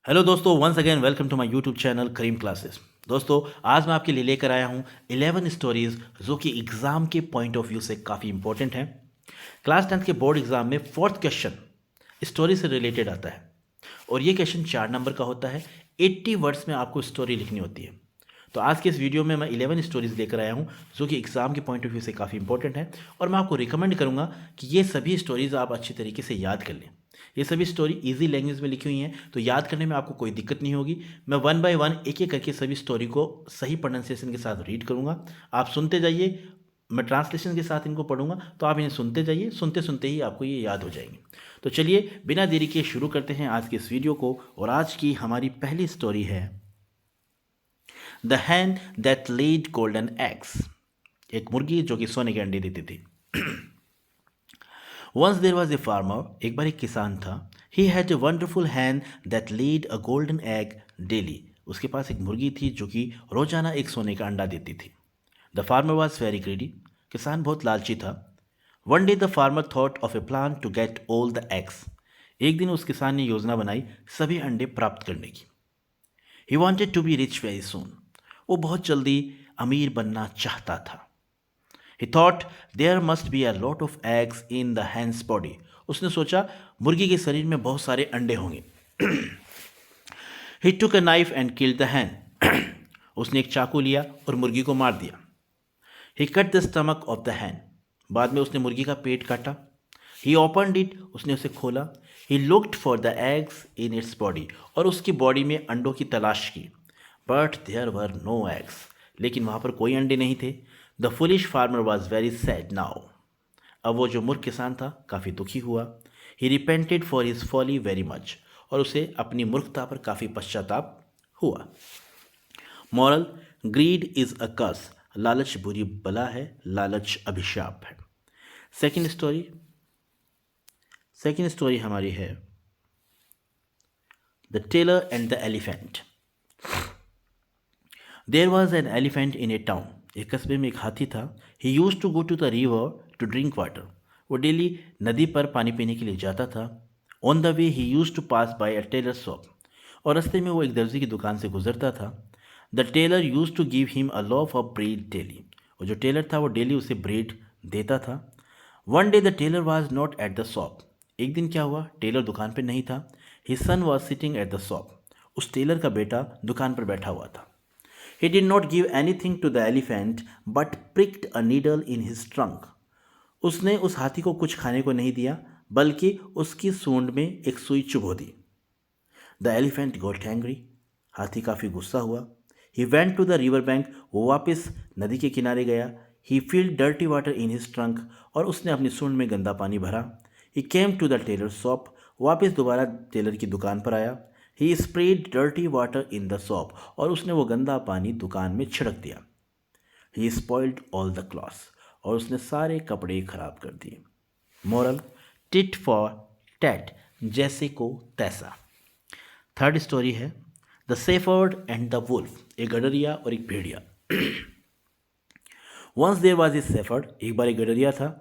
Hello दोस्तों, once again welcome to my YouTube channel Karim classes. दोस्तों, आज मैं आपके लिए लेकर आया हूँ 11 स्टोरीज जो कि एग्ज़ाम के पॉइंट ऑफ व्यू से काफ़ी इंपॉर्टेंट हैं। क्लास 10th के बोर्ड एग्ज़ाम में फोर्थ क्वेश्चन स्टोरी से रिलेटेड आता है और ये क्वेश्चन 4 नंबर का होता है। 80 वर्ड्स में आपको स्टोरी लिखनी होती है। तो आज के इस वीडियो में मैं 11 स्टोरीज लेकर आया हूँ जो कि एग्ज़ाम के पॉइंट ऑफ व्यू से काफ़ी इंपॉर्टेंट है और मैं आपको रिकमेंड करूँगा कि ये सभी स्टोरीज आप अच्छी तरीके से याद कर लें। ये सभी स्टोरी इजी लैंग्वेज में लिखी हुई हैं, तो याद करने में आपको कोई दिक्कत नहीं होगी। मैं वन बाय वन एक एक करके सभी स्टोरी को सही प्रोनाउंसिएशन के साथ रीड करूँगा। आप सुनते जाइए, मैं ट्रांसलेशन के साथ इनको पढ़ूंगा, तो आप इन्हें सुनते जाइए। सुनते सुनते ही आपको ये याद हो जाएंगे। तो चलिए बिना देरी के शुरू करते हैं आज के इस वीडियो को। और आज की हमारी पहली स्टोरी है the hen that laid golden eggs. एक मुर्गी जो कि सोने के अंडे देती थी। Once there was a farmer, एक बार एक किसान था। He had a wonderful hen that laid a golden egg daily. उसके पास एक मुर्गी थी जो कि रोजाना एक सोने का अंडा देती थी। The farmer was very greedy. किसान बहुत लालची था। One day the farmer thought of a plan to get all the eggs. एक दिन उस किसान ने योजना बनाई सभी अंडे प्राप्त करने की। He wanted to be rich very soon. वो बहुत जल्दी अमीर बनना चाहता था। He thought there must be a lot of eggs in the hen's body. उसने सोचा मुर्गी के शरीर में बहुत सारे अंडे होंगे। He took a knife and killed the hen. उसने एक चाकू लिया और मुर्गी को मार दिया। He cut the stomach of the hen. बाद में उसने मुर्गी का पेट काटा। He opened it. उसने उसे खोला। He looked for the eggs in its body. और उसकी बॉडी में अंडों की तलाश की। But there were no eggs. लेकिन वहाँ पर कोई अंडे नहीं थे। The foolish farmer was very sad now. अब वो जो मूर्ख किसान था काफ़ी दुखी हुआ। He repented for his folly very much. और उसे अपनी मूर्खता पर काफ़ी पश्चाताप हुआ। Moral, greed is a curse. लालच बुरी बला है, लालच अभिशाप है। सेकेंड स्टोरी हमारी है the tailor and the elephant. There was an elephant in a town. एक कस्बे में एक हाथी था। He use to go to the river to drink water. वो डेली नदी पर पानी पीने के लिए जाता था। On the way he use to pass by a tailor shop. और रास्ते में वो एक दर्जी की दुकान से गुजरता था। The tailor use to give him a loaf of bread daily. और जो टेलर था वो डेली उसे ब्रेड देता था। One day the tailor was not at the shop. एक दिन क्या हुआ, टेलर दुकान पर नहीं था। His son was sitting at the shop. उस टेलर का बेटा दुकान पर बैठा हुआ था। He did not give anything to the elephant but pricked a needle in his trunk. उसने उस हाथी को कुछ खाने को नहीं दिया बल्कि उसकी सूंड में एक सुई चुभो दी। The elephant got angry. हाथी काफ़ी गुस्सा हुआ। He went to the river bank. वो वापस नदी के किनारे गया। He filled dirty water in his trunk. और उसने अपनी सूंड में गंदा पानी भरा। He came to the tailor's shop. वापस दोबारा टेलर की दुकान पर आया। He sprayed dirty water in the shop. और उसने वो गंदा पानी दुकान में छिड़क दिया। He spoiled all the clothes. और उसने सारे कपड़े खराब कर दिए। मोरल, टिट फॉर टैट, जैसे को तैसा। थर्ड स्टोरी है the shepherd and the wolf. एक गडरिया और एक भेड़िया। Once there was a shepherd. एक बार एक गडरिया था।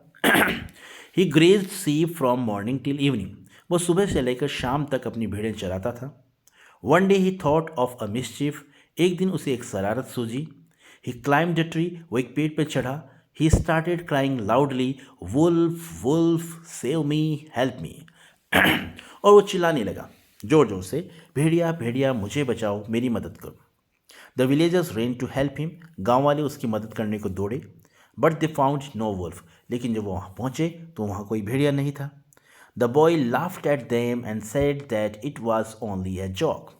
He grazed sheep from morning till evening. वो सुबह से लेकर शाम तक अपनी भेड़ें चराता था। One day he thought of a mischief. एक दिन उसे एक शरारत सूझी। He climbed the tree. वो एक पेड़ पर चढ़ा। He started crying loudly, wolf wolf save me, help me. और वो चिल्लाने लगा जोर जोर से, भेड़िया भेड़िया मुझे बचाओ, मेरी मदद करो। The villagers ran to help him. गाँव वाले उसकी मदद करने को दौड़े। But they found no wolf. लेकिन जब वो वहाँ पहुँचे तो वहाँ कोई भेड़िया नहीं था। The boy laughed at them and said that it was only a joke.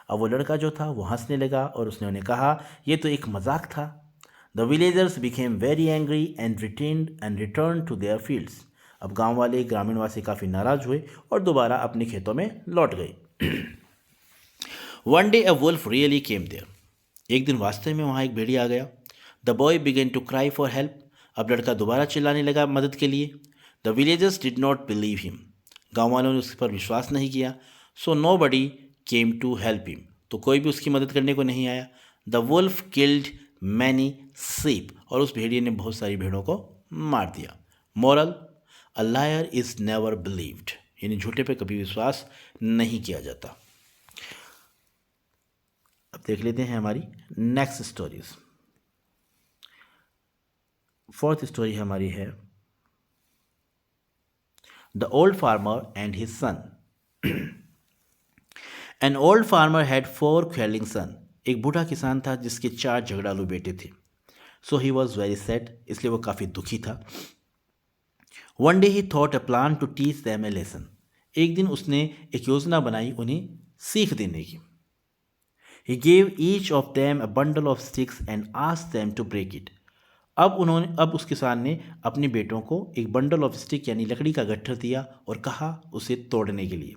अब वो लड़का जो था वो हंसने लगा और उसने उन्हें कहा ये तो एक मजाक था। The villagers became very angry and return to their fields. अब गांव वाले ग्रामीणवासी काफ़ी नाराज हुए और दोबारा अपने खेतों में लौट गए। One day a wolf really came there. एक दिन वास्तव में वहाँ एक भेड़िया आ गया। The boy began to cry for help. अब लड़का दोबारा चिल्लाने लगा मदद के लिए। The villagers did not believe him. गाँव वालों ने उस पर विश्वास नहीं किया। So nobody came to help him. तो कोई भी उसकी मदद करने को नहीं आया। The wolf killed many sheep। और उस भेड़िए ने बहुत सारी भेड़ों को मार दिया। Moral, a liar is never believed. यानी झूठे पे कभी विश्वास नहीं किया जाता। देख लेते हैं हमारी नेक्स्ट स्टोरीज। फोर्थ स्टोरी हमारी है the old farmer and his son. An old farmer had 4 quarrelling son. एक बूढ़ा किसान था जिसके 4 झगड़ालू बेटे थे। So he was very sad, इसलिए वो काफ़ी दुखी था। One day he thought a plan to teach them a lesson. एक दिन उसने एक योजना बनाई उन्हें सीख देने की। He gave each of them a bundle of sticks and asked them to break it. अब उस किसान ने अपने बेटों को एक बंडल ऑफ स्टिक यानी लकड़ी का गट्ठर दिया और कहा उसे तोड़ने के लिए।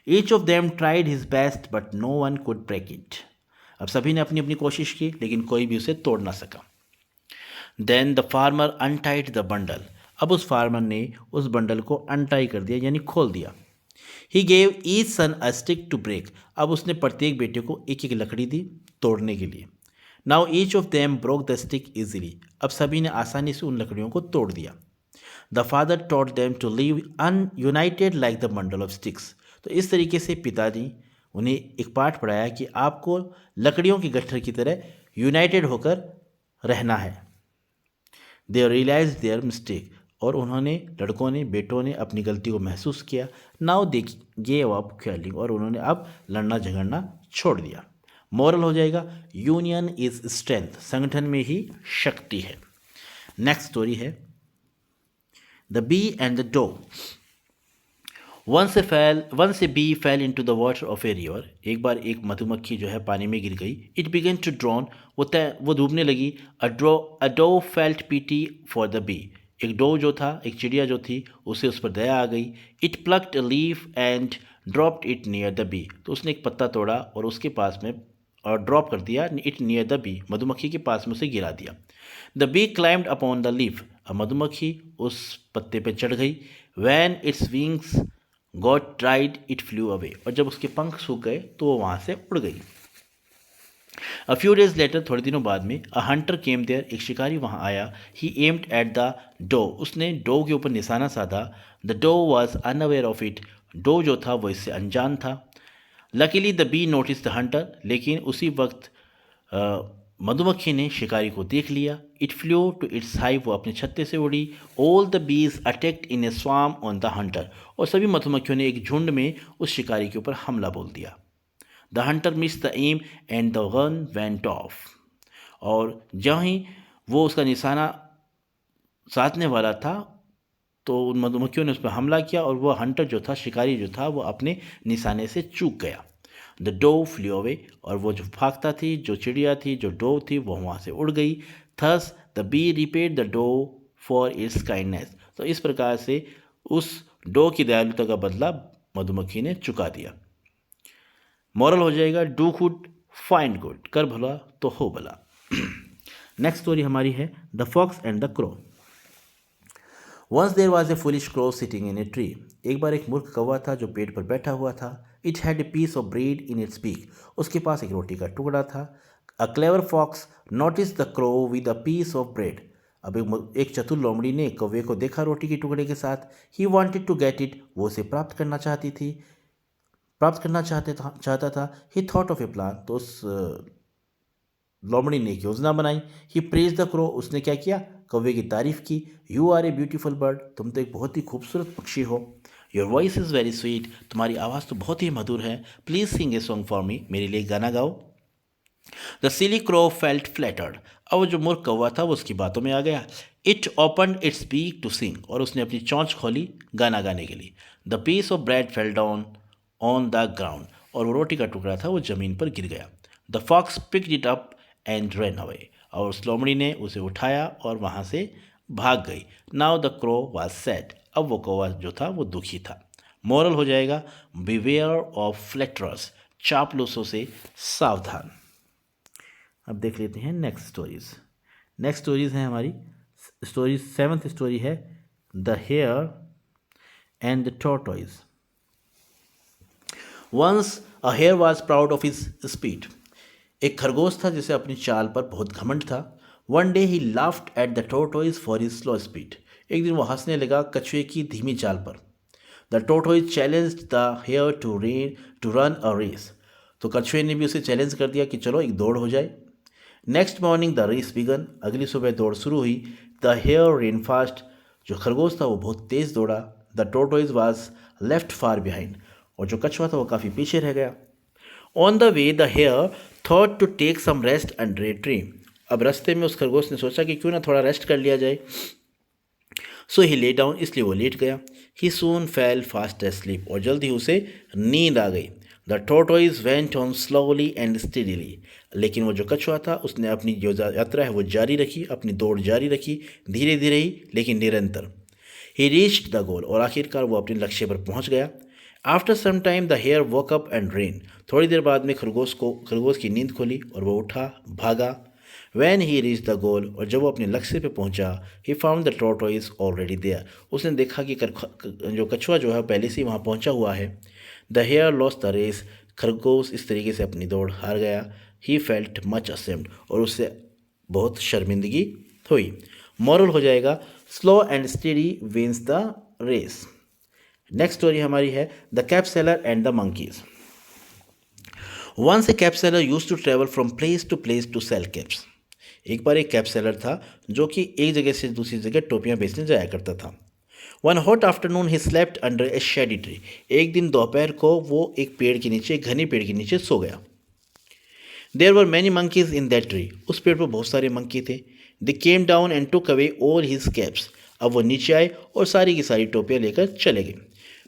Each of them tried his best but no one could break it. अब सभी ने अपनी अपनी कोशिश की लेकिन कोई भी उसे तोड़ ना सका। Then the farmer untied the bundle. अब उस फार्मर ने उस बंडल को अनटाई कर दिया यानी खोल दिया। He gave each son a stick to break. अब उसने प्रत्येक बेटे को एक एक लकड़ी दी तोड़ने के लिए। Now each of them broke the stick easily. अब सभी ने आसानी से उन लकड़ियों को तोड़ दिया। The father taught them to live ununited like the bundle of sticks. तो इस तरीके से पिताजी उन्हें एक पाठ पढ़ाया कि आपको लकड़ियों के गट्ठर की तरह यूनाइटेड होकर रहना है। दे रियलाइज देयर मिस्टेक। और उन्होंने लड़कों ने बेटों ने अपनी गलती को महसूस किया। Now they gave up quarrelling. और उन्होंने अब लड़ना झगड़ना छोड़ दिया। मॉरल हो जाएगा यूनियन इज स्ट्रेंथ। संगठन में ही शक्ति है। नेक्स्ट स्टोरी है the bee and the doe. once a bee fell into the water of a river। एक बार एक मधुमक्खी जो है पानी में गिर गई। It began to drown। वो डूबने लगी। A dove felt pity for the bee। एक डो जो था एक चिड़िया जो थी उसे उस पर दया आ गई। It plucked a leaf and dropped it near the bee। तो उसने एक पत्ता तोड़ा और उसके पास में और ड्रॉप कर दिया it near the bee। मधुमक्खी के पास में उसे गिरा दिया। The bee climbed upon the leaf। अब मधुमक्खी उस पत्ते पर चढ़ गई। When its wings got dried it flu away. और जब उसके पंख सूख गए तो वो वहाँ से उड़ गई। अ फ्यू डेज लेटर थोड़े दिनों बाद में अ हंटर केम देयर। एक शिकारी वहाँ आया। He aimed at the doe. उसने डो के ऊपर निशाना साधा। The doe was unaware of it. Doe जो था वो इससे अनजान था। Luckily the bee notice the hunter. लेकिन उसी वक्त मधुमक्खी ने शिकारी को देख लिया। It flew to its hive. वो अपने छत्ते से उड़ी। All the bees attacked in a swarm on the Hunter. और सभी मधुमक्खियों ने एक झुंड में उस शिकारी के ऊपर हमला बोल दिया। The hunter miss the aim and the gun went off. और जहाँ ही वो उसका निशाना साधने वाला था तो उन मधुमक्खियों ने उस पर हमला किया और वह हंटर जो था शिकारी जो था वो अपने निशाने से चूक गया। The doe flew away. और वो जो भागता थी जो चिड़िया थी जो डो थी वो वहाँ से उड़ गई। Thus the bee repaid the dove for its kindness. तो इस प्रकार से उस डो की दयालुता का बदला मधुमक्खी ने चुका दिया। मॉरल हो जाएगा डू गुड फाइंड गुड। कर भला तो हो भला। नेक्स्ट स्टोरी हमारी है the fox and the crow. Once there was a foolish crow sitting in a tree. एक बार एक मूर्ख कौवा था जो पेड़ पर बैठा हुआ था। It had a piece of bread in its beak. उसके पास एक रोटी का टुकड़ा था। A clever fox notice the crow with a piece of bread. अब एक चतुर लोमड़ी ने कौवे को देखा रोटी के टुकड़े के साथ। He wanted to get it. वो उसे प्राप्त करना चाहता था। He thought of a plan. तो उस लोमड़ी ने एक योजना बनाई। He praise the crow. उसने क्या किया कौवे की तारीफ की। You are a beautiful bird. तुम तो एक बहुत ही खूबसूरत पक्षी हो। Your voice is very sweet. तुम्हारी आवाज़ तो बहुत ही मधुर है। Please sing a song for me. मेरे लिए गाना गाओ। The silly crow felt flattered. अब जो मूर्ख कौवा था वो उसकी बातों में आ गया। It opened its beak to sing. और उसने अपनी चोंच खोली गाना गाने के लिए। The piece of bread fell down on the ground. और वो रोटी का टुकड़ा था वो ज़मीन पर गिर गया। The fox picked it up and run away. और उस लोमड़ी ने उसे उठाया और वहाँ से भाग गई। Now the crow was sad. अब वो कौवा जो था वो दुखी था। मॉरल हो जाएगा बिवेयर ऑफ फ्लैटरर्स। चापलूसों से सावधान। अब देख लेते हैं नेक्स्ट स्टोरीज हैं हमारी स्टोरीज। 7th स्टोरी है the hare and the tortoise. Once a hare was proud of his speed. एक खरगोश था जिसे अपनी चाल पर बहुत घमंड था। One day he laughed at the tortoise for his slow speed. एक दिन वो हंसने लगा कछुए की धीमी चाल पर। The tortoise challenged the hare to run a race. तो कछुए ने भी उसे चैलेंज कर दिया कि चलो एक दौड़ हो जाए। Next morning the race began, अगली सुबह दौड़ शुरू हुई। द हेयर रेन फास्ट, जो खरगोश था वो बहुत तेज दौड़ा। The tortoise was left far behind, और जो कछुआ था वो काफ़ी पीछे रह गया। On the way the hare thought to take some rest under a tree, अब रास्ते में उस खरगोश ने सोचा कि क्यों ना थोड़ा रेस्ट कर लिया जाए। सो ही ले डाउन, इसलिए वो लेट गया। He soon fell fast asleep, और जल्द ही उसे नींद आ गई। The tortoise went on slowly and steadily, लेकिन वो जो कछुआ था उसने अपनी जो यात्रा है वो जारी रखी, अपनी दौड़ जारी रखी, धीरे धीरे ही लेकिन निरंतर। ही रीच्ड द गोल, और आखिरकार वो अपने लक्ष्य पर पहुंच गया। After some time the hare woke up and ran, थोड़ी देर बाद में खरगोश की नींद खुली और वो उठा, भागा। When he reach the goal, और जब वो अपने लक्ष्य पे पहुंचा, he found the tortoise already there, उसने देखा कि जो कछुआ जो है पहले से ही वहाँ पहुंचा हुआ है। The hare lost the race, खरगोश इस तरीके से अपनी दौड़ हार गया। ही फेल्ट मच असेम्ड, और उससे बहुत शर्मिंदगी हुई। मॉरल हो जाएगा, slow and steady wins the race. Next story हमारी है the cap seller and the monkeys. Once a cap seller use to travel from place to sell caps, एक बार एक कैप सेलर था जो कि एक जगह से दूसरी जगह टोपियां बेचने जाया करता था। One hot afternoon he slept under A shady tree, एक दिन दोपहर को वो एक पेड़ के नीचे, घने पेड़ के नीचे सो गया। There were many monkeys in that tree, उस पेड़ पर बहुत सारे मंकी थे। They came down and took away all his caps, अब वो नीचे आए और सारी की सारी टोपियां लेकर चले गए।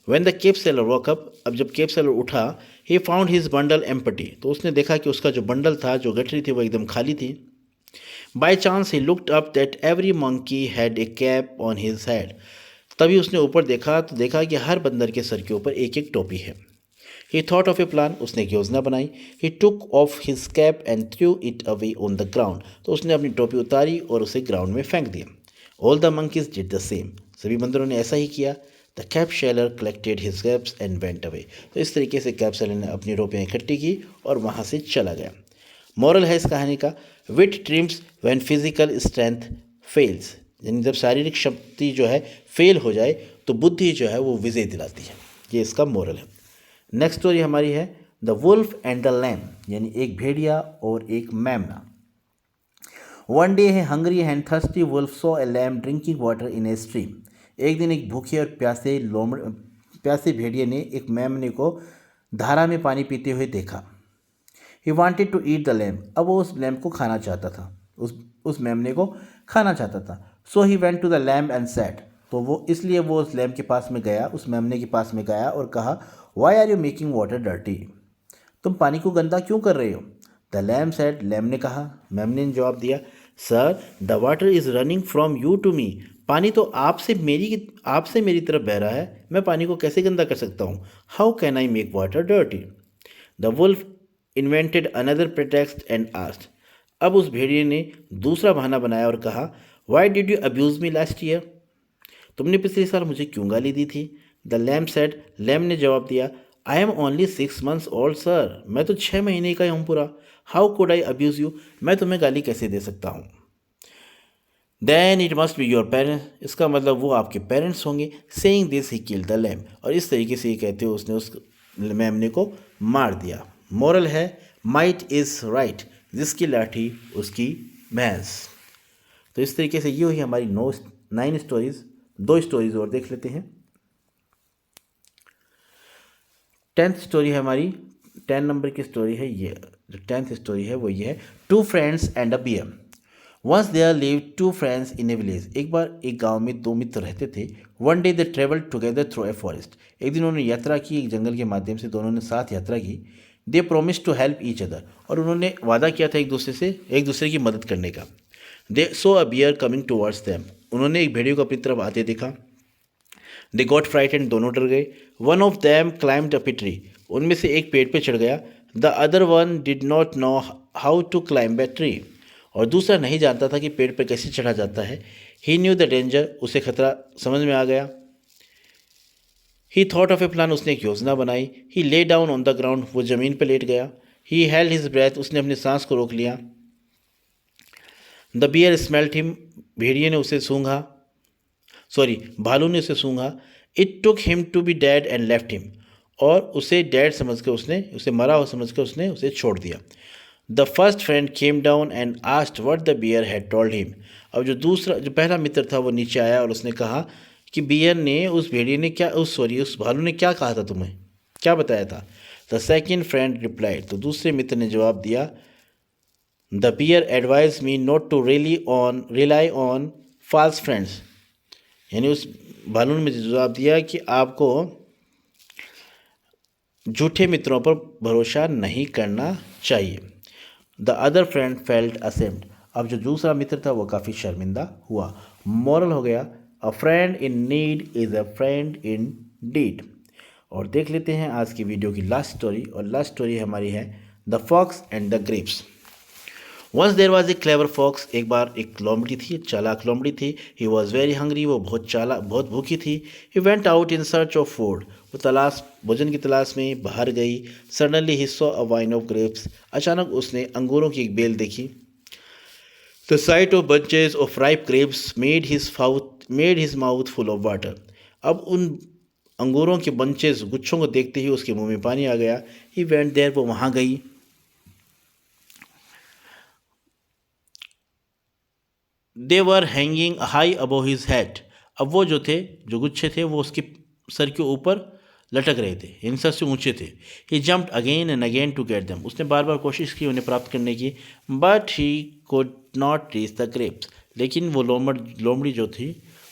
When the cap seller woke up, अब जब केप सेलर उठा, he found his bundle empty, तो उसने देखा कि उसका जो बंडल था, जो गठरी थी, वो एकदम खाली थी। By chance he looked up that every monkey had A cap on his head, तभी उसने ऊपर देखा तो देखा कि हर बंदर के सर के ऊपर एक एक टोपी है। He thought of a plan, उसने एक योजना बनाई। He took off his cap and threw it away on the ground, तो उसने अपनी टोपी उतारी और उसे ग्राउंड में फेंक दिया। All the monkeys did the same, सभी बंदरों ने ऐसा ही किया। The cap seller collected his caps and went away, तो इस तरीके से कैप सेलर ने अपनी टोपियाँ इकट्ठी की और वहाँ से चला गया। मॉरल है इस कहानी का, wit triumphs when physical strength fails, यानी जब शारीरिक शक्ति जो है फेल हो जाए तो बुद्धि जो है वो विजय दिलाती है, ये इसका मॉरल है। नेक्स्ट स्टोरी हमारी है the wolf and the lamb, यानी एक भेड़िया और एक मेमना। One day a hungry and thirsty wolf saw a lamb drinking water in a stream, एक दिन एक भूखे और प्यासे भेड़िए ने एक मेमने को धारा में पानी पीते हुए देखा। He wanted to eat the lamb, अब वो उस लैम्प को खाना चाहता था, उस मेमने को खाना चाहता था। So he went to the lamb and said, तो वो इसलिए वो उस लैम्प के पास में गया, उस मेमने के पास में गया और कहा, why are you making water dirty, तुम पानी को गंदा क्यों कर रहे हो। द लैम्प सेड, लैम्प ने कहा, मेमने ने जवाब दिया, sir the water is running from you to me, पानी तो आपसे मेरी तरफ बह रहा है, मैं पानी को कैसे गंदा कर सकता हूँ। How can I make water dirty. The wolf invented another pretext and asked, अब उस भेड़िए ने दूसरा बहाना बनाया और कहा, why did you abuse me last year, तुमने पिछले साल मुझे क्यों गाली दी थी। द लैम्प सेड, लैम्प ने जवाब दिया, I am only 6 months old sir, मैं तो 6 महीने का हूँ पूरा। How could I abuse you, मैं तुम्हें गाली कैसे दे सकता हूँ। Then it must be your parents, इसका मतलब वो आपके पेरेंट्स होंगे। Saying this he killed the lamb, और इस तरीके से ये कहते हुए उसने उस मेमने को मार दिया। मोरल है, माइट इज़ राइट, जिसकी लाठी उसकी भैंस। तो इस तरीके से ये हुई हमारी 9 स्टोरीज। 2 स्टोरीज और देख लेते हैं। 10th स्टोरी है हमारी, 10 नंबर की स्टोरी है ये। जो 10th स्टोरी है वो ये है, 2 friends and a bear. Once there lived 2 friends in a village, एक बार एक गांव में 2 मित्र रहते थे। One day they travelled together through a forest, एक दिन उन्होंने यात्रा की, एक जंगल के माध्यम से दोनों ने साथ यात्रा की। They promise to help each other, और उन्होंने वादा किया था एक दूसरे की मदद करने का। दे सो अ बियर कमिंग टूवर्ड्स देम, उन्होंने एक भेड़िए को अपनी तरफ आते देखा। दे गॉट फ्राइटेंड, दोनों डर गए। One of them climbed up a tree, उनमें से एक पेड़ पे चढ़ गया। The other one did not know how to climb a tree, और दूसरा नहीं जानता था कि पेड़ पर कैसे चढ़ा जाता है। ही न्यू द डेंजर, उसे खतरा समझ में आ गया। ही थॉट ऑफ ए प्लान, उसने एक योजना बनाई। ही lay down on the ground, वो ज़मीन पर लेट गया। ही हेल्ड हिज ब्रेथ, उसने अपनी सांस को रोक लिया। द बियर स्मेल्ट हिम, भेड़िए ने उसे सूंघा, भालू ने उसे सूंघा। It took him to be dead and left him, और उसे डेड समझ के उसने उसे मरा हुआ समझ के उसने उसे छोड़ दिया। The first friend came down and asked what the bear had told him. अब जो पहला मित्र था वो नीचे आया और उसने कहा कि बियर ने उस भेड़िए ने क्या उस भालू ने क्या कहा था, तुम्हें क्या बताया था। द सेकेंड फ्रेंड रिप्लाइड, तो दूसरे मित्र ने जवाब दिया, the bear advise me not to rely on false friends. यानी उस भालू ने मुझे जवाब दिया कि आपको झूठे मित्रों पर भरोसा नहीं करना चाहिए। The other friend felt ashamed. अब जो दूसरा मित्र था वो काफ़ी शर्मिंदा हुआ। मॉरल हो गया, a friend in need is a friend in deed. और देख लेते हैं आज की वीडियो की लास्ट स्टोरी, और लास्ट स्टोरी हमारी है the fox and the grapes. Once there was a clever fox. एक बार एक लोमड़ी थी, चालाक लोमड़ी थी। ही वॉज वेरी हंग्री, वो बहुत भूखी थी। He went out in search of food. वो भोजन की तलाश में बाहर गई। Suddenly he saw a wine of grapes. अचानक उसने अंगूरों की एक बेल देखी। The site of bunches of ripe grapes made his mouth full of water. अब उन अंगूरों के बंचेज गुच्छों को देखते ही उसके मुंह में पानी आ गया। ही वेंट देयर, वो वहाँ गई। They were hanging high above his head. अब वो जो गुच्छे थे वो उसके सर के ऊपर लटक रहे थे, इन सर से ऊंचे थे। He jumped again and again to get them. उसने बार बार कोशिश की उन्हें प्राप्त करने की, but he could not reach the grapes. लेकिन वो लोमड़ी जो थी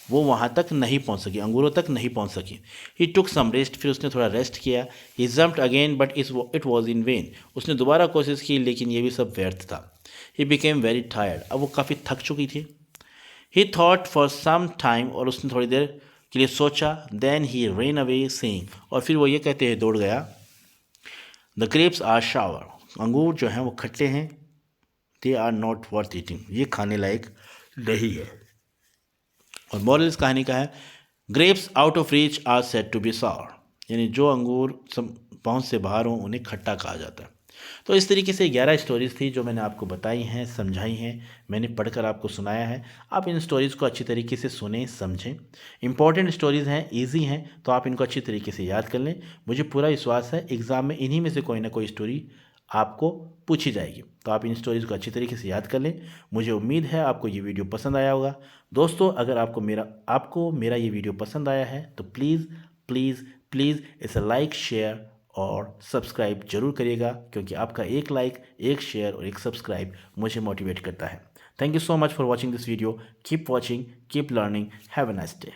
वो वहाँ तक नहीं पहुँच सकी, अंगूरों तक नहीं पहुँच सकी। ही टुक सम रेस्ट, फिर उसने थोड़ा रेस्ट किया। He jumped again but it was in vain. उसने दोबारा कोशिश की लेकिन ये भी सब व्यर्थ था। He became very tired. अब वो काफ़ी थक चुकी थी। He thought for some time, और उसने थोड़ी देर के लिए सोचा। Then he ran away saying, और फिर वो ये कहते हुए दौड़ गया, द ग्रेप्स आर शावर। अंगूर जो हैं वो खट्टे हैं। They are not worth eating, ये खाने लायक नहीं है। और मॉरल इस कहानी का है, grapes out of reach are said to be sour. यानी जो अंगूर पहुँच से बाहर हों उन्हें खट्टा कहा जाता है। तो इस तरीके से 11 स्टोरीज़ थी जो मैंने आपको बताई हैं, समझाई हैं, मैंने पढ़कर आपको सुनाया है। आप इन स्टोरीज़ को अच्छी तरीके से सुनें, समझें। इंपॉर्टेंट स्टोरीज़ हैं, इजी हैं, तो आप इनको अच्छी तरीके से याद कर लें। मुझे पूरा विश्वास है एग्ज़ाम में इन्हीं में से कोई ना कोई स्टोरी आपको पूछी जाएगी, तो आप इन स्टोरीज़ को अच्छी तरीके से याद कर लें। मुझे उम्मीद है आपको ये वीडियो पसंद आया होगा। दोस्तों, अगर आपको मेरा ये वीडियो पसंद आया है तो प्लीज़ प्लीज़ प्लीज़ इसे लाइक, शेयर और सब्सक्राइब जरूर करिएगा, क्योंकि आपका एक लाइक, एक शेयर और एक सब्सक्राइब मुझे मोटिवेट करता है। Thank you so much for watching this video. Keep watching, keep learning. Have a nice day.